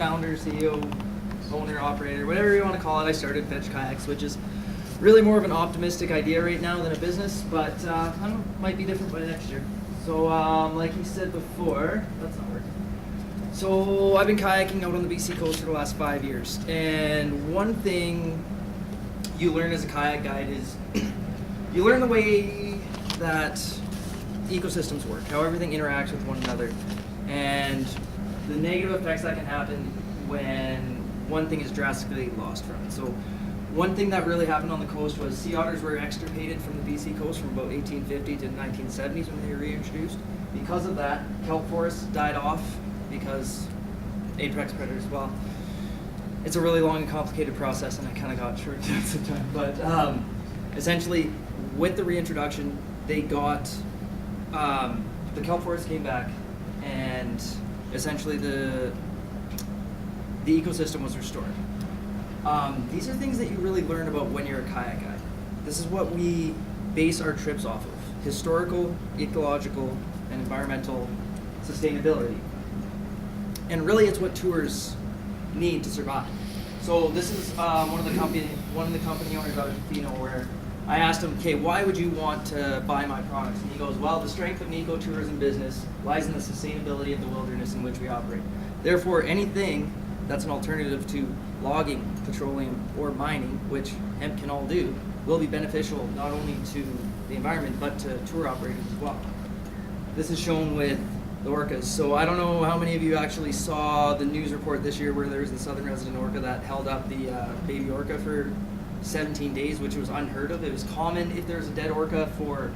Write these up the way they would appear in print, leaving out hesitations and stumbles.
founder, CEO, owner, operator, whatever you want to call it. I started Fetch Kayaks, which is really more of an optimistic idea right now than a business, but I don't know, might be different by next year. So like he said before, that's not working. So I've been kayaking out on the BC coast for the last 5 years, and one thing you learn as a kayak guide is you learn the way that ecosystems work, how everything interacts with one another, and the negative effects that can happen when one thing is drastically lost from it. So one thing that really happened on the coast was sea otters were extirpated from the BC coast from about 1850 to the 1970s when they were reintroduced. Because of that, kelp forests died off because apex predators, well, it's a really long and complicated process, and I kind of got through it at some time. But essentially, with the reintroduction, they got, the kelp forests came back, and essentially the ecosystem was restored. These are things that you really learn about when you're a kayak guide. This is what we base our trips off of: historical, ecological, and environmental sustainability. And really, it's what tours need to survive. So this is one of the company owners out of Tofino, where I asked him, okay, why would you want to buy my products? And he goes, well, the strength of an ecotourism business lies in the sustainability of the wilderness in which we operate. Therefore, anything that's an alternative to logging, petroleum, or mining, which hemp can all do, will be beneficial not only to the environment, but to tour operators as well. This is shown with the orcas. So I don't know how many of you actually saw the news report this year where there was the southern resident orca that held up the baby orca for 17 days, which was unheard of. It was common if there was a dead orca for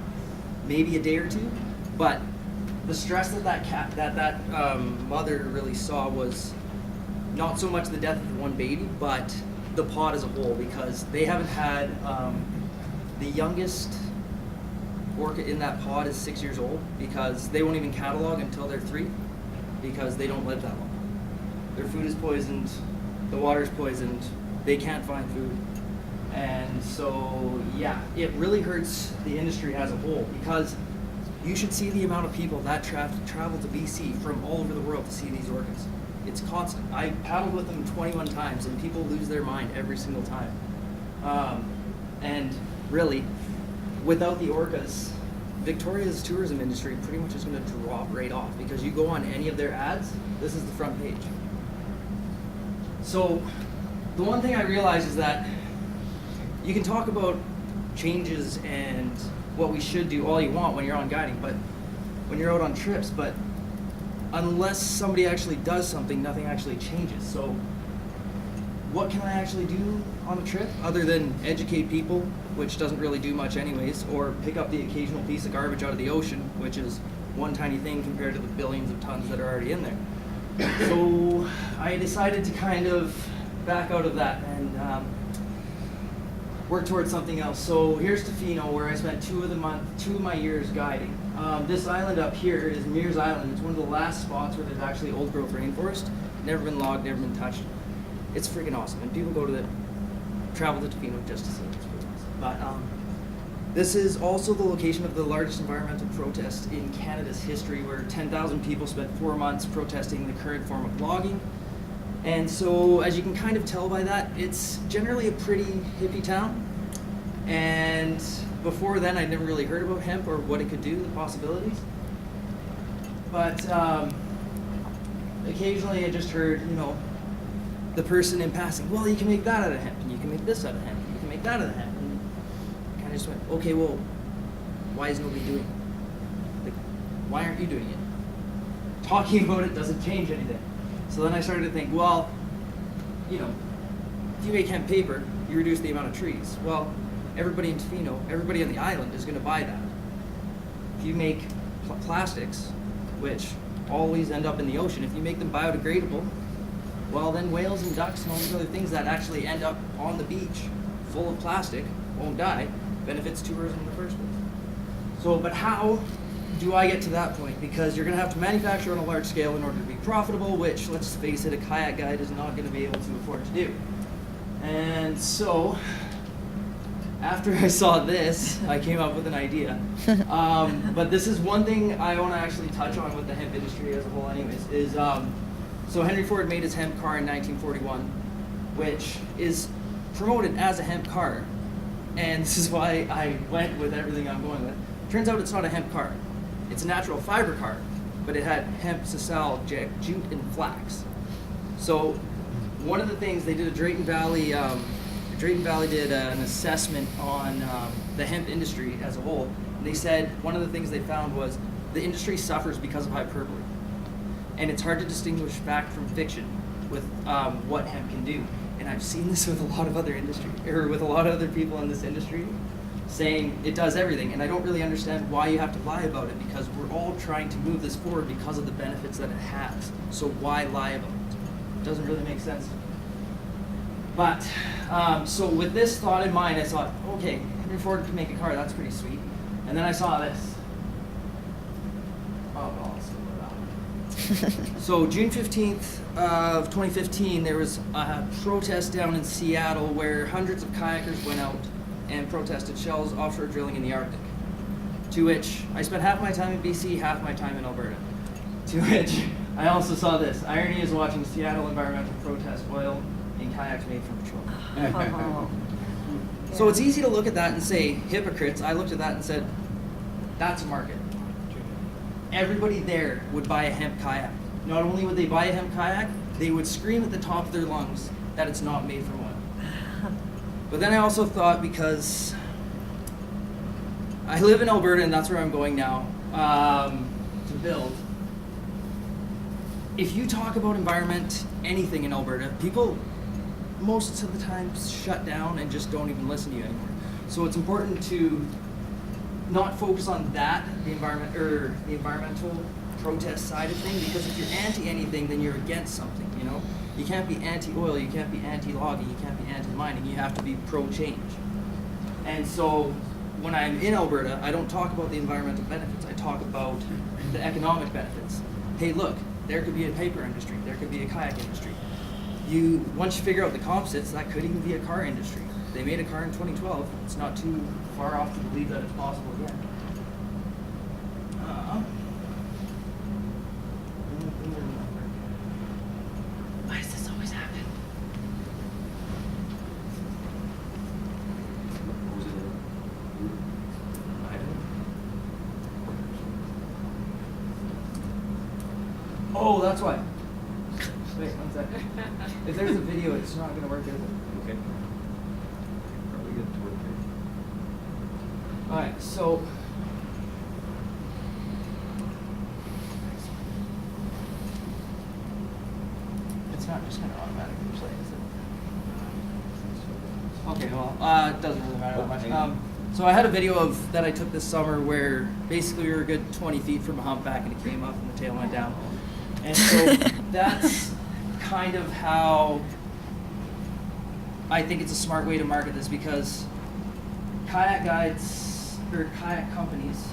maybe a day or two, but the stress that mother really saw was not so much the death of the one baby, but the pod as a whole, because they haven't had, the youngest orca in that pod is 6 years old, because they won't even catalog until they're 3, because they don't live that long. Their food is poisoned, the water's poisoned, they can't find food. And so, yeah, it really hurts the industry as a whole, because you should see the amount of people that travel to BC from all over the world to see these orcas. It's constant. I paddled with them 21 times, and people lose their mind every single time. And really, without the orcas, Victoria's tourism industry pretty much is going to drop right off, because you go on any of their ads, this is the front page. So the one thing I realized is that you can talk about changes and what we should do all you want when you're on guiding, but when you're out on trips, but unless somebody actually does something, nothing actually changes. So what can I actually do on a trip other than educate people, which doesn't really do much anyways, or pick up the occasional piece of garbage out of the ocean, which is one tiny thing compared to the billions of tons that are already in there. So I decided to kind of back out of that and work towards something else. So here's Tofino, where I spent 2 of my years guiding. This island up here is Mears Island. It's one of the last spots where there's actually old growth rainforest. Never been logged, never been touched. It's freaking awesome, and people travel to Tofino just to see it. It's pretty awesome. But this is also the location of the largest environmental protest in Canada's history, where 10,000 people spent 4 months protesting the current form of logging. And so, as you can kind of tell by that, it's generally a pretty hippie town. And before then, I'd never really heard about hemp or what it could do, the possibilities. But occasionally I just heard, the person in passing, well, you can make that out of hemp, and you can make this out of hemp, and you can make that out of hemp. And I kind of just went, okay, well, why is nobody doing it? Like, why aren't you doing it? Talking about it doesn't change anything. So then I started to think, well, if you make hemp paper, you reduce the amount of trees. Well, everybody in Tofino, everybody on the island is going to buy that. If you make plastics, which always end up in the ocean, if you make them biodegradable, well, then whales and ducks and all these other things that actually end up on the beach full of plastic won't die, benefits tourism in the first place. So, but how do I get to that point? Because you're going to have to manufacture on a large scale in order to be profitable, which, let's face it, a kayak guide is not going to be able to afford to do. And so, after I saw this, I came up with an idea. But this is one thing I want to actually touch on with the hemp industry as a whole anyways, is So Henry Ford made his hemp car in 1941, which is promoted as a hemp car. And this is why I went with everything I'm going with. Turns out it's not a hemp car. It's a natural fiber car, but it had hemp, sisal, jute, and flax. So one of the things they did, Drayton Valley did an assessment on the hemp industry as a whole. And they said one of the things they found was the industry suffers because of hyperbole. And it's hard to distinguish fact from fiction with what hemp can do. And I've seen this with a lot of other people in this industry saying it does everything. And I don't really understand why you have to lie about it, because we're all trying to move this forward because of the benefits that it has. So why lie about it? It doesn't really make sense. But, so with this thought in mind, I thought, okay, Henry Ford can make a car, that's pretty sweet. And then I saw this. Oh, well, let's go with that one. So June 15th of 2015, there was a protest down in Seattle where hundreds of kayakers went out and protested Shell's offshore drilling in the Arctic. To which I spent half my time in BC, half my time in Alberta. To which I also saw this. Irony is watching Seattle environmental protest oil in kayaks made from petroleum. So it's easy to look at that and say, hypocrites. I looked at that and said, that's a market. Everybody there would buy a hemp kayak. Not only would they buy a hemp kayak, they would scream at the top of their lungs that it's not made from oil. But then I also thought, because I live in Alberta and that's where I'm going now to build. If you talk about environment, anything in Alberta, people most of the time shut down and just don't even listen to you anymore. So it's important to not focus on that, the environmental protest side of things, because if you're anti anything, then you're against something, you know? You can't be anti-oil, you can't be anti-logging, you can't be anti-mining, you have to be pro-change. And so when I'm in Alberta, I don't talk about the environmental benefits, I talk about the economic benefits. Hey, look, there could be a paper industry, there could be a kayak industry. Once you figure out the composites, that could even be a car industry. They made a car in 2012. It's not too far off to believe that it's possible again. Why does this always happen? Oh, that's why. Wait, one second. If there's a video, it's not going to work, is it? Okay. Probably get to work here. Alright, so it's not just going to automatically play, is it? Okay, well, it doesn't really matter that much. So I had a video that I took this summer where basically we were a good 20 feet from a humpback and it came up and the tail went down. And so that's kind of how I think it's a smart way to market this, because kayak guides or kayak companies.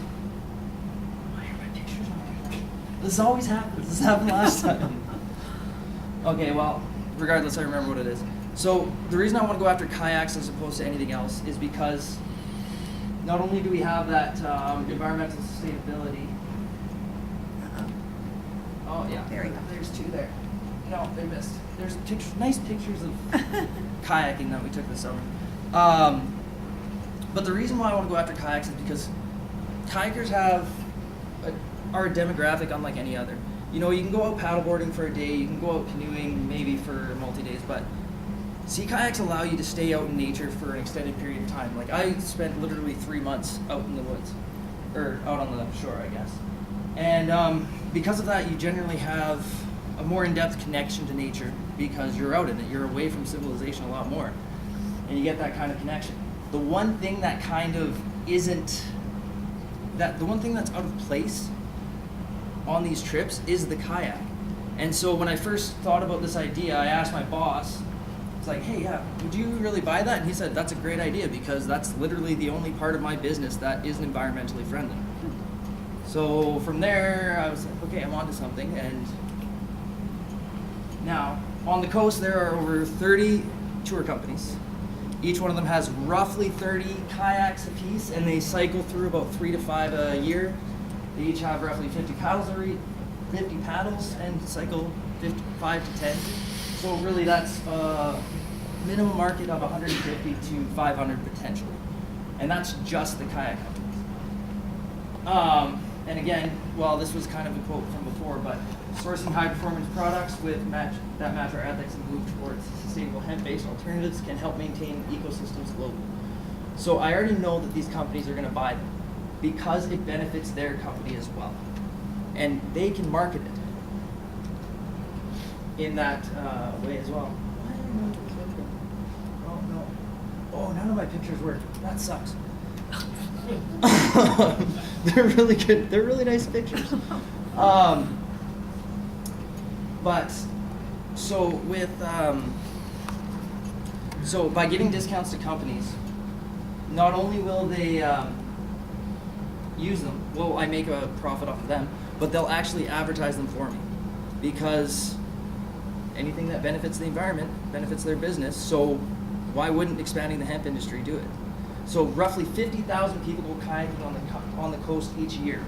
Why are my pictures on there? This always happens. This happened last time. Okay, well, regardless, I remember what it is. So the reason I want to go after kayaks as opposed to anything else is because not only do we have that environmental sustainability. Oh yeah, there's two there. No, they missed. There's nice pictures of kayaking that we took this summer. But the reason why I want to go after kayaks is because kayakers are a demographic unlike any other. You know, you can go out paddleboarding for a day, you can go out canoeing maybe for multi-days, but sea kayaks allow you to stay out in nature for an extended period of time. Like I spent literally 3 months out in the woods, or out on the shore, I guess. And because of that, you generally have a more in-depth connection to nature because you're out in it. You're away from civilization a lot more, and you get that kind of connection. The one thing that kind of the one thing that's out of place on these trips is the kayak. And so when I first thought about this idea, I asked my boss, it's like, hey, yeah, would you really buy that? And he said, that's a great idea because that's literally the only part of my business that isn't environmentally friendly. So from there, I was like, okay, I'm onto something. And now, on the coast, there are over 30 tour companies. Each one of them has roughly 30 kayaks apiece, and they cycle through about 3 to 5 a year. They each have roughly 50 paddles and cycle 5 to 10. So really that's minimum market of 150 to 500 potentially. And that's just the kayak companies. And again, well, this was kind of a quote from before, but sourcing high performance products that match our ethics and move towards sustainable hemp-based alternatives can help maintain ecosystems globally. So I already know that these companies are going to buy them because it benefits their company as well. And they can market it in that way as well. Oh no. Oh, none of my pictures work. That sucks. They're really good. They're really nice pictures. But so with so by giving discounts to companies, not only will they use them, will I make a profit off of them, but they'll actually advertise them for me, because anything that benefits the environment benefits their business. So why wouldn't expanding the hemp industry do it? So roughly 50,000 people go kayaking on the coast each year.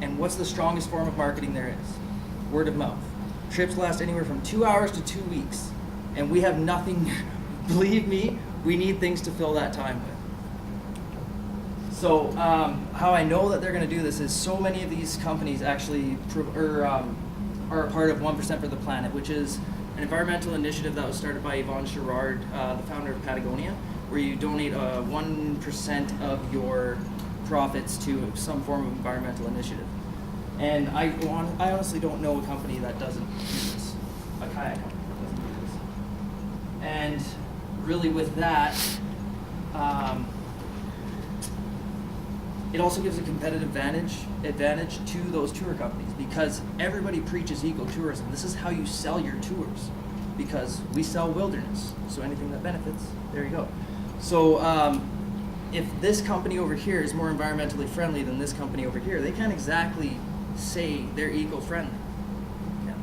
And what's the strongest form of marketing there is? Word of mouth. Trips last anywhere from 2 hours to 2 weeks. And we have nothing, believe me, we need things to fill that time with. So how I know that they're going to do this is so many of these companies actually are a part of 1% for the Planet, which is an environmental initiative that was started by Yvonne Girard, the founder of Patagonia, where you donate 1% of your profits to some form of environmental initiative. And I honestly don't know a company that doesn't do this, a kayak company that doesn't do this. And really with that, it also gives a competitive advantage to those tour companies, because everybody preaches ecotourism. This is how you sell your tours, because we sell wilderness. So anything that benefits, there you go. So if this company over here is more environmentally friendly than this company over here, they can't exactly say they're eco-friendly. Yeah.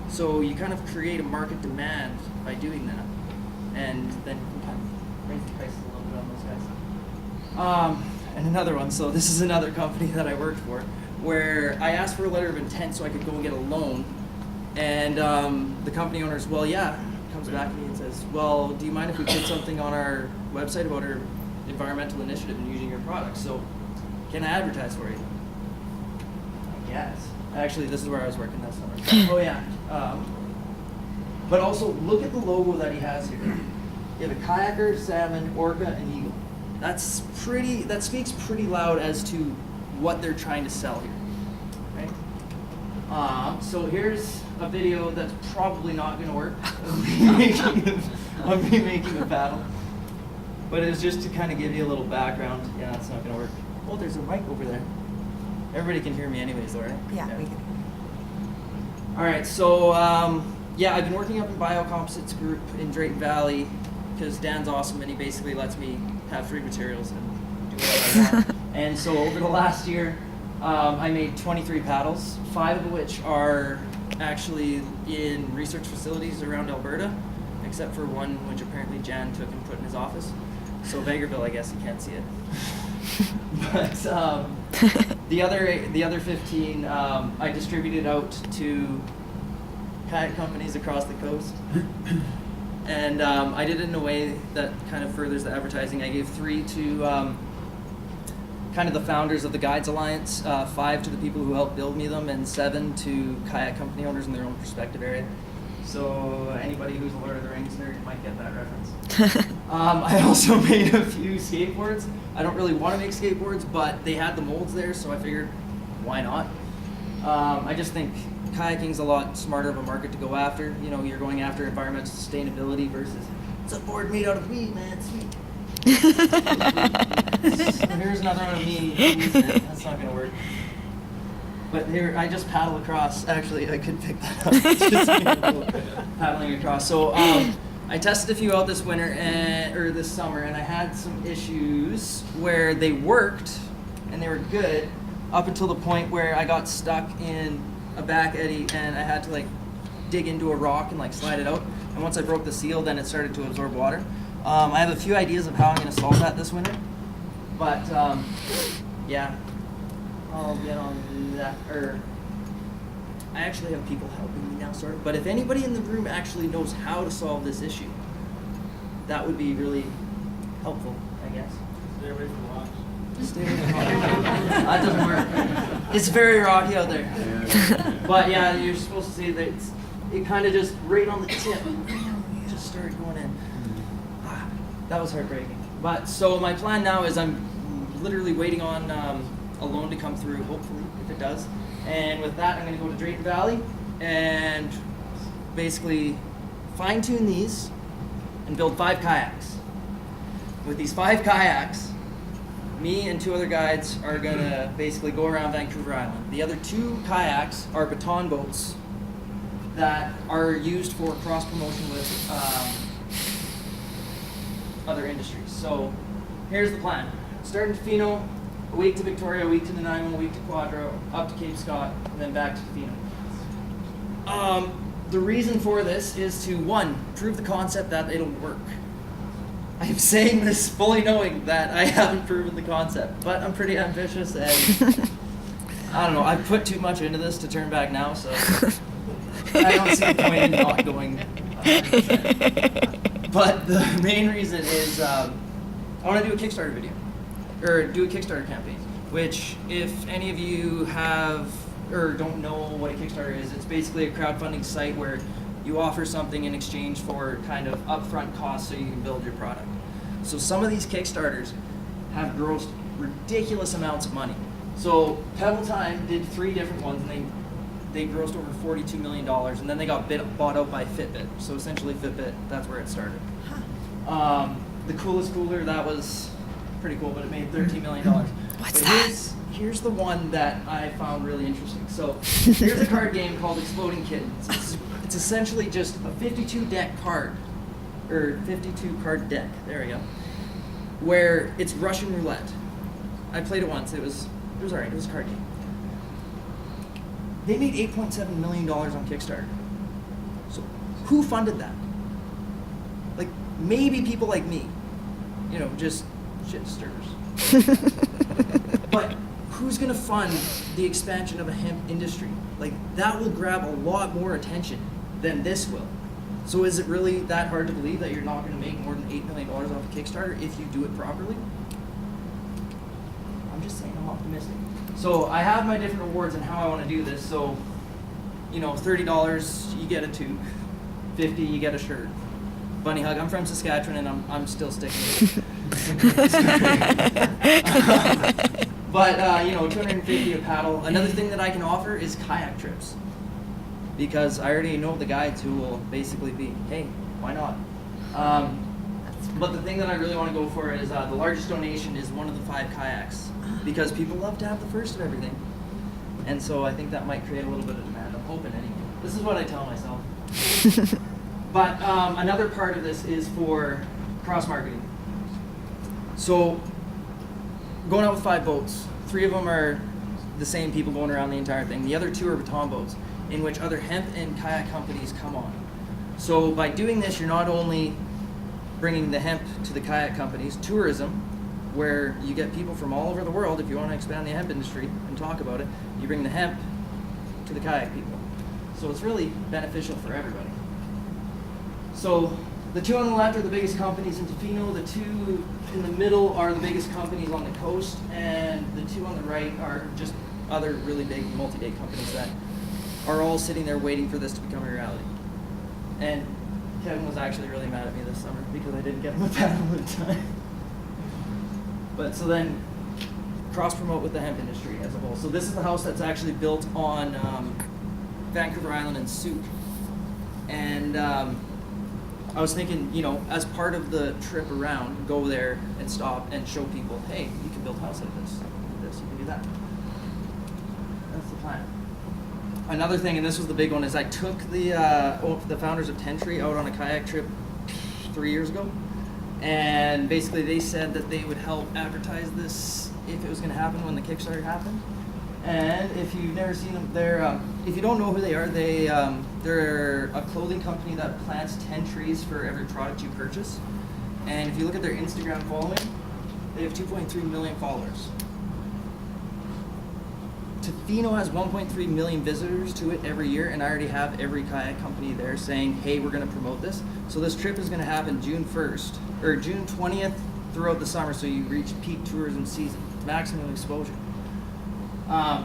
So you kind of create a market demand by doing that, and then you can kind of raise the prices a little bit on those guys. And another one, so this is another company that I worked for, where I asked for a letter of intent so I could go and get a loan, and the company owner's, well, yeah, comes back to me and says, well, do you mind if we put something on our website about our environmental initiative and using your products? So can I advertise for you? Yes. Actually, this is where I was working this summer. Oh yeah. But also look at the logo that he has here. You have a kayaker, salmon, orca, and eagle. That speaks pretty loud as to what they're trying to sell here. Right? So here's a video that's probably not going to work of me making a paddle. But it's just to kind of give you a little background. Yeah, it's not going to work. Oh, there's a mic over there. Everybody can hear me anyways, though, right? Yeah, we can. All right, so yeah, I've been working up in Biocomposites Group in Drayton Valley, because Dan's awesome and he basically lets me have free materials and do whatever I want. And so over the last year, I made 23 paddles, 5 of which are actually in research facilities around Alberta, except for one which apparently Jan took and put in his office. So Vegreville, I guess you can't see it. But the other 15 I distributed out to kayak companies across the coast. And I did it in a way that kind of furthers the advertising. I gave 3 to kind of the founders of the Guides Alliance, 5 to the people who helped build me them, and 7 to kayak company owners in their own prospective area. So anybody who's a Lord of the Rings nerd might get that reference. I also made a few skateboards. I don't really want to make skateboards, but they had the molds there, so I figured, why not? I just think kayaking's a lot smarter of a market to go after. You know, you're going after environmental sustainability versus it's a board made out of weed, man, sweet. So here's another one of me. That's not gonna work. But here, I just paddle across. Actually, I could pick that up. It's just paddling across. So I tested a few out this winter or this summer, and I had some issues where they worked and they were good up until the point where I got stuck in a back eddy and I had to like dig into a rock and like slide it out. And once I broke the seal, then it started to absorb water. I have a few ideas of how I'm going to solve that this winter, but yeah, I'll get on that. I actually have people helping me now, sort of. But if anybody in the room actually knows how to solve this issue, that would be really helpful, I guess. Stay away from rocks. Stay away from rocks. That doesn't work. It's very rocky out there. But yeah, you're supposed to see that it kind of just right on the tip, just started going in. That was heartbreaking. But so my plan now is I'm literally waiting on a loan to come through, hopefully, if it does. And with that, I'm going to go to Drayton Valley and basically fine-tune these and build 5 kayaks. With these 5 kayaks, me and 2 other guides are going to basically go around Vancouver Island. The other 2 kayaks are baton boats that are used for cross-promotion with other industries. So here's the plan. Start in Tofino, a week to Victoria, a week to Nanaimo, a week to Quadro, up to Cape Scott, and then back to Tofino. The reason for this is to, 1, prove the concept that it'll work. I am saying this fully knowing that I haven't proven the concept, but I'm pretty ambitious and I don't know, I've put too much into this to turn back now, so I don't see the point in not going 100%. But the main reason is I want to do a Kickstarter video, or do a Kickstarter campaign, which if any of you have or don't know what a Kickstarter is, it's basically a crowdfunding site where you offer something in exchange for kind of upfront costs so you can build your product. So some of these Kickstarters have grossed ridiculous amounts of money. So Pebble Time did 3 different ones and they grossed over $42 million, and then they got bought out by Fitbit. So essentially Fitbit, that's where it started. The Coolest Cooler, that was pretty cool, but it made $13 million. What's But that? Here's the one that I found really interesting. So here's a card game called Exploding Kittens. It's essentially just a 52 deck card, or 52 card deck, there we go, where it's Russian roulette. I played it once, it was alright, it was a card game. They made $8.7 million on Kickstarter. So who funded that? Like, maybe people like me, you know, just shit stirrers. But who's gonna fund the expansion of a hemp industry? Like, that will grab a lot more attention than this will. So is it really that hard to believe that you're not gonna make more than $8 million off of Kickstarter if you do it properly? I'm just saying, I'm optimistic. So I have my different awards and how I wanna do this. So, you know, $30, you get a tube. $50, you get a shirt. Bunny hug. I'm from Saskatchewan and I'm still sticking with it. But you know, $250 a paddle. Another thing that I can offer is kayak trips, because I already know the guides who will basically be, hey, why not? But the thing that I really want to go for is the largest donation is one of the 5 kayaks, because people love to have the first of everything, and so I think that might create a little bit of demand. I'm hoping anyway. This is what I tell myself. But another part of this is for cross-marketing. So, going out with 5 boats, 3 of them are the same people going around the entire thing. The other 2 are baton boats, in which other hemp and kayak companies come on. So by doing this, you're not only bringing the hemp to the kayak companies, tourism, where you get people from all over the world. If you want to expand the hemp industry and talk about it, you bring the hemp to the kayak people. So it's really beneficial for everybody. So the 2 on the left are the biggest companies in Tofino. The 2 in the middle are the biggest companies on the coast, and the 2 on the right are just other really big multi-day companies that are all sitting there waiting for this to become a reality. And Kevin was actually really mad at me this summer because I didn't get him a paddle in time. But so then cross-promote with the hemp industry as a whole. So this is the house that's actually built on Vancouver Island and Souk. And I was thinking, you know, as part of the trip around, go there and stop and show people, hey, you can build a house like this, you can do this, you can do that. That's the plan. Another thing, and this was the big one, is I took the founders of Tentree out on a kayak trip 3 years ago, and basically they said that they would help advertise this if it was going to happen when the Kickstarter happened. And if you've never seen them, if you don't know who they are, they're a clothing company that plants 10 trees for every product you purchase. And if you look at their Instagram following, they have 2.3 million followers. To Tofino has 1.3 million visitors to it every year, and I already have every kayak company there saying, hey, we're going to promote this. So this trip is going to happen June 1st, or June 20th throughout the summer, so you reach peak tourism season, maximum exposure.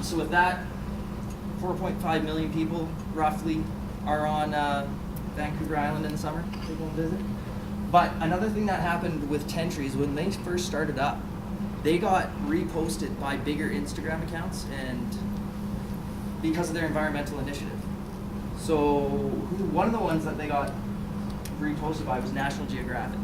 So with that, 4.5 million people roughly are on Vancouver Island in the summer. They go and visit. But another thing that happened with Tentries, when they first started up, they got reposted by bigger Instagram accounts, and because of their environmental initiative. So one of the ones that they got reposted by was National Geographic.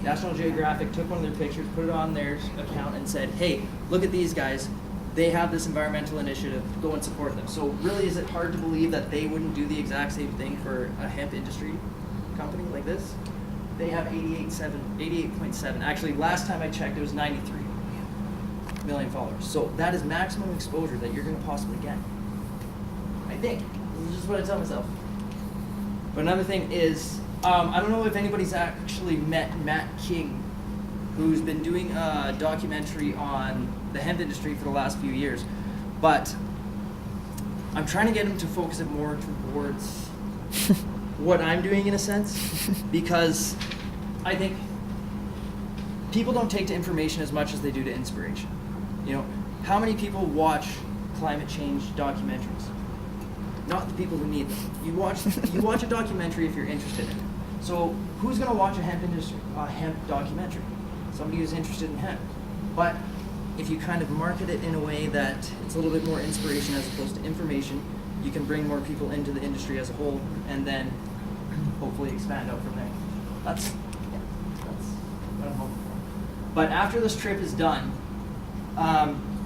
National Geographic took one of their pictures, put it on their account, and said, hey, look at these guys. They have this environmental initiative. Go and support them. So really, is it hard to believe that they wouldn't do the exact same thing for a hemp industry company like this? They have 88.7. Actually, last time I checked, it was 93 million followers. So that is maximum exposure that you're going to possibly get. I think. This is just what I tell myself. But another thing is, I don't know if anybody's actually met Matt King, who's been doing a documentary on the hemp industry for the last few years. But I'm trying to get him to focus it more towards what I'm doing, in a sense, because I think people don't take to information as much as they do to inspiration. You know, how many people watch climate change documentaries? Not the people who need them. You watch a documentary if you're interested in it. So who's going to watch a hemp documentary? Somebody who's interested in hemp. But if you kind of market it in a way that it's a little bit more inspiration as opposed to information, you can bring more people into the industry as a whole, and then hopefully expand out from there. That's what I'm hoping for. But after this trip is done,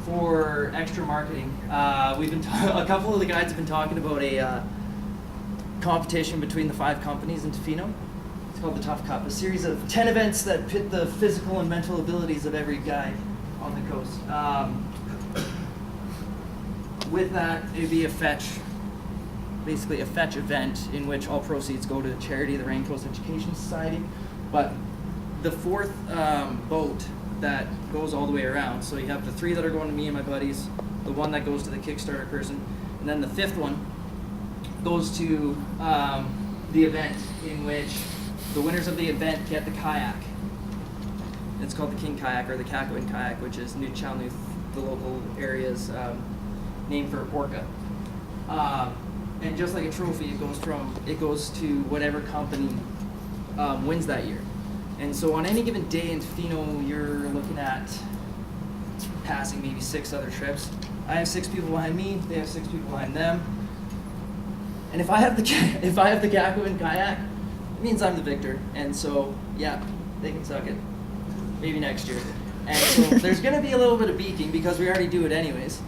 for extra marketing, we've been a couple of the guides have been talking about a competition between the 5 companies in Tofino. It's called the Tough Cup, a series of 10 events that pit the physical and mental abilities of every guide on the coast. With that, it'd be basically a fetch event in which all proceeds go to charity, the Rain Coast Education Society. But the 4th boat that goes all the way around, so you have the 3 that are going to me and my buddies, the 1 that goes to the Kickstarter person, and then the 5th one goes to the event, in which the winners of the event get the kayak. It's called the King Kayak, or the Kakowin Kayak, which is New Chalnuth, the local area's name for orca. And just like a trophy, it goes to whatever company wins that year. And so on any given day in Tofino, you're looking at passing maybe 6 other trips. I have 6 people behind me, they have 6 people behind them. And if I have the Kakowin Kayak, it means I'm the victor. And so, yeah, they can suck it. Maybe next year. And so there's going to be a little bit of beaking because we already do it anyways.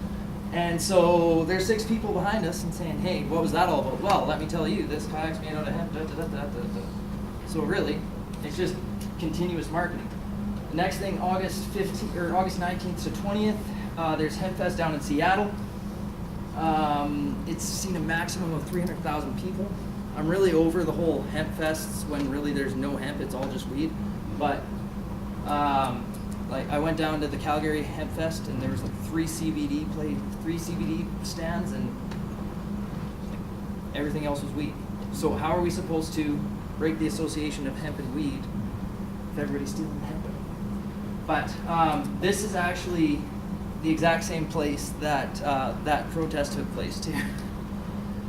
And so there's 6 people behind us and saying, hey, what was that all about? Well, let me tell you, this kayak's made out of hemp, So really, it's just continuous marketing. The next thing, August 19th to 20th, there's Hemp Fest down in Seattle. It's seen a maximum of 300,000 people. I'm really over the whole hemp fests when really there's no hemp, it's all just weed. But like I went down to the Calgary Hemp Fest and there was like 3 CBD stands, and like, everything else was weed. So how are we supposed to break the association of hemp and weed if everybody's stealing hemp? But this is actually the exact same place that that protest took place too.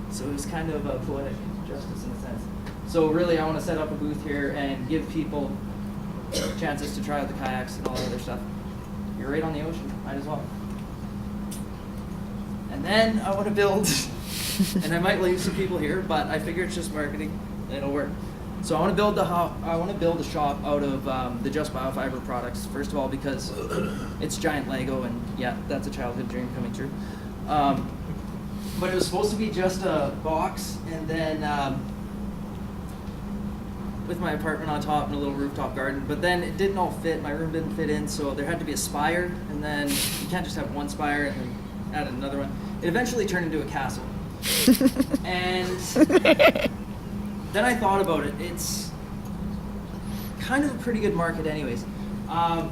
So it was kind of a poetic justice in a sense. So really, I want to set up a booth here and give people chances to try out the kayaks and all the other stuff. You're right on the ocean, might as well. And then I want to build, and I might leave some people here, but I figure it's just marketing and it'll work. So I want to build a shop out of the Just Biofiber products. First of all, because it's giant Lego, and yeah, that's a childhood dream coming true. But it was supposed to be just a box, and then with my apartment on top and a little rooftop garden. But then it didn't all fit. My room didn't fit in, so there had to be a spire, and then you can't just have one spire and then add another one. It eventually turned into a castle. And then I thought about it. It's kind of a pretty good market anyways. How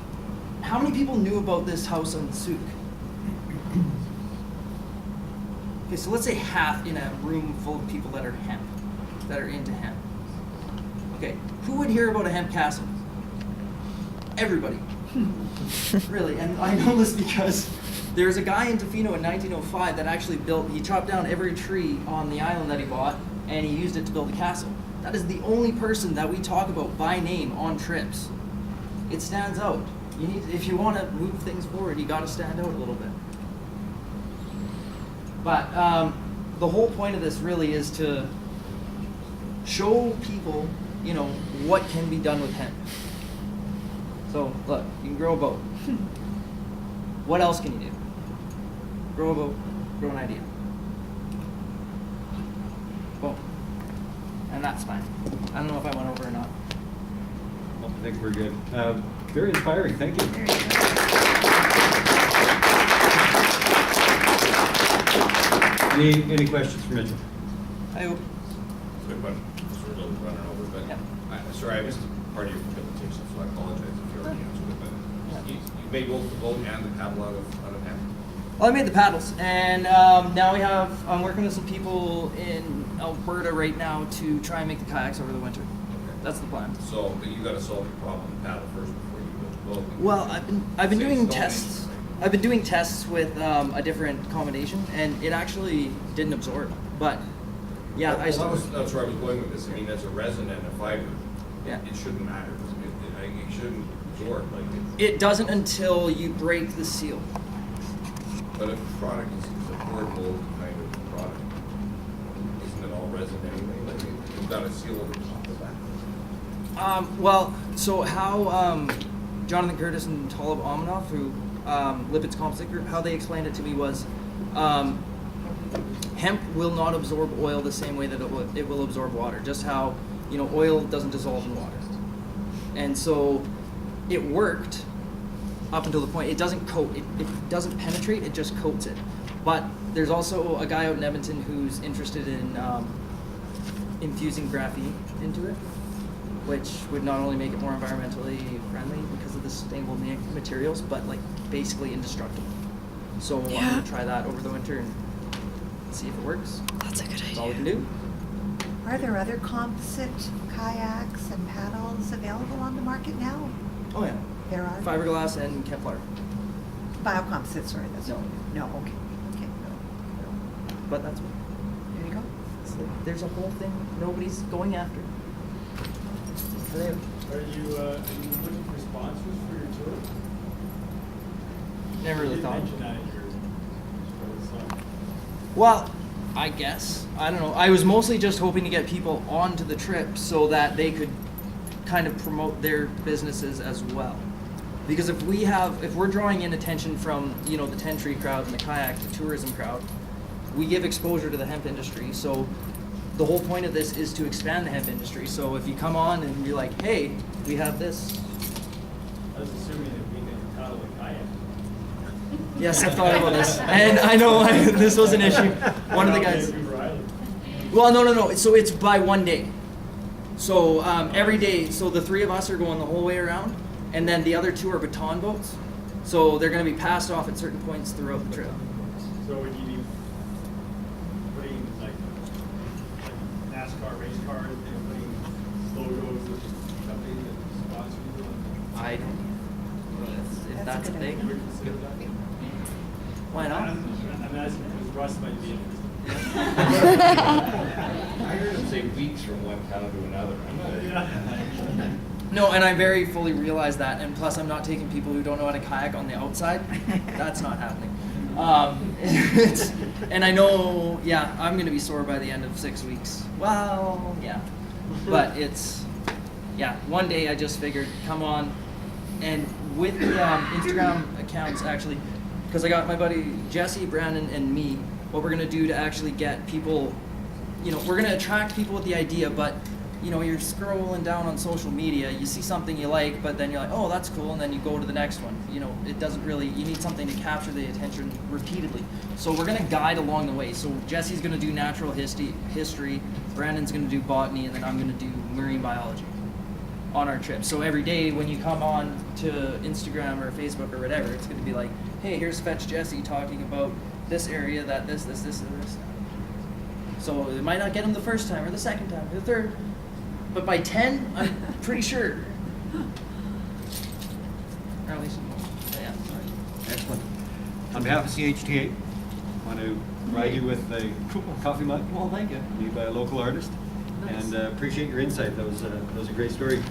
many people knew about this house on Souk? Okay, so let's say half in a room full of people that are into hemp. Okay, who would hear about a hemp castle? Everybody. Really, and I know this because there's a guy in Tofino in 1905 that actually he chopped down every tree on the island that he bought, and he used it to build a castle. That is the only person that we talk about by name on trips. It stands out. If you want to move things forward, you got to stand out a little bit. But the whole point of this really is to show people, what can be done with hemp. So look, you can grow a boat. What else can you do? Grow a boat, grow an idea. Boom. And that's fine. I don't know if I went over or not. I think we're good. Very inspiring. Thank you. Any questions for Mitchell? I hope. Quick one. We're running over, but sorry, I missed part of your presentation, so I apologize if you already answered it. But you made both the boat and the paddle out of hemp. Well, I made the paddles, and now I'm working with some people in Alberta right now to try and make the kayaks over the winter. Okay. That's the plan. So, but you got to solve the problem with the paddle first before you build the boat. Well, I've been doing Same tests. story. I've been doing tests with a different combination, and it actually didn't absorb. But yeah, Well, that's where I was going with this. I mean, that's a resin and a fiber. Yeah. It shouldn't matter. It shouldn't absorb. It doesn't until you break the seal. But if the product is a cord mold kind of product, isn't it all resin anyway? You've got a seal over the top of that. Well, so how Jonathan Curtis and Talib Aminoff, who Lipids Composite Group, how they explained it to me was hemp will not absorb oil the same way that it will absorb water. Just how oil doesn't dissolve in water, and so it worked up until the point it doesn't coat. It doesn't penetrate. It just coats it. But there's also a guy out in Edmonton who's interested in infusing graphene into it, which would not only make it more environmentally friendly because of the sustainable materials, but basically indestructible. So I'm going to try that over the winter and see if it works. That's a good That's all we can idea. do. Are there other composite kayaks and paddles available on the market now? Oh yeah, There are? fiberglass and Kevlar. Biocomposite, sorry, that's No. No, okay. But that's There you go. there's a whole thing nobody's going after. Are you looking for sponsors for your tour? Never really You thought. mentioned that in your song. Well, I guess. I don't know. I was mostly just hoping to get people onto the trip so that they could kind of promote their businesses as well. Because if we're drawing in attention from, the Ten-Tree crowd and the kayak, the tourism crowd, we give exposure to the hemp industry. So the whole point of this is to expand the hemp industry. So if you come on and you're like, hey, we have this. I was assuming that we can paddle a kayak. Yes, I've thought about this. And I know this was an issue. One of the guys. Vancouver Island. Well, no. So it's by one day. So every day, so the three of us are going the whole way around, and then the other two are baton boats. So they're going to be passed off at certain points throughout the trip. So would you be putting like NASCAR race cars and putting logos of companies that sponsor you? I don't know if that's a a good thing. You ever consider that? Why not? I'm asking because Russ might be interested. I heard him say weeks from one town to another. No, and I very fully realize that, and plus I'm not taking people who don't know how to kayak on the outside. That's not happening. And I know, I'm going to be sore by the end of 6 weeks. Well, yeah. But one day I just figured, come on. And with the Instagram accounts, actually, because I got my buddy Jesse, Brandon, and me, what we're going to do to actually get people, we're going to attract people with the idea, but you're scrolling down on social media, you see something you like, but then you're like, oh, that's cool, and then you go to the next one. It doesn't really, you need something to capture the attention repeatedly. So we're going to guide along the way. So Jesse's going to do natural history, Brandon's going to do botany, and then I'm going to do marine biology. on our trips. So every day when you come on to Instagram or Facebook or whatever, it's going to be like, hey, here's Fetch Jesse talking about this area, that this, and this. So it might not get them the first time or the second time or the third, but by 10, I'm pretty sure. Or at least, yeah. Excellent. On behalf of CHTA, I want to provide you with a coffee mug. Well, thank you. Made by a local artist. Nice. And appreciate your insight. That was a great story.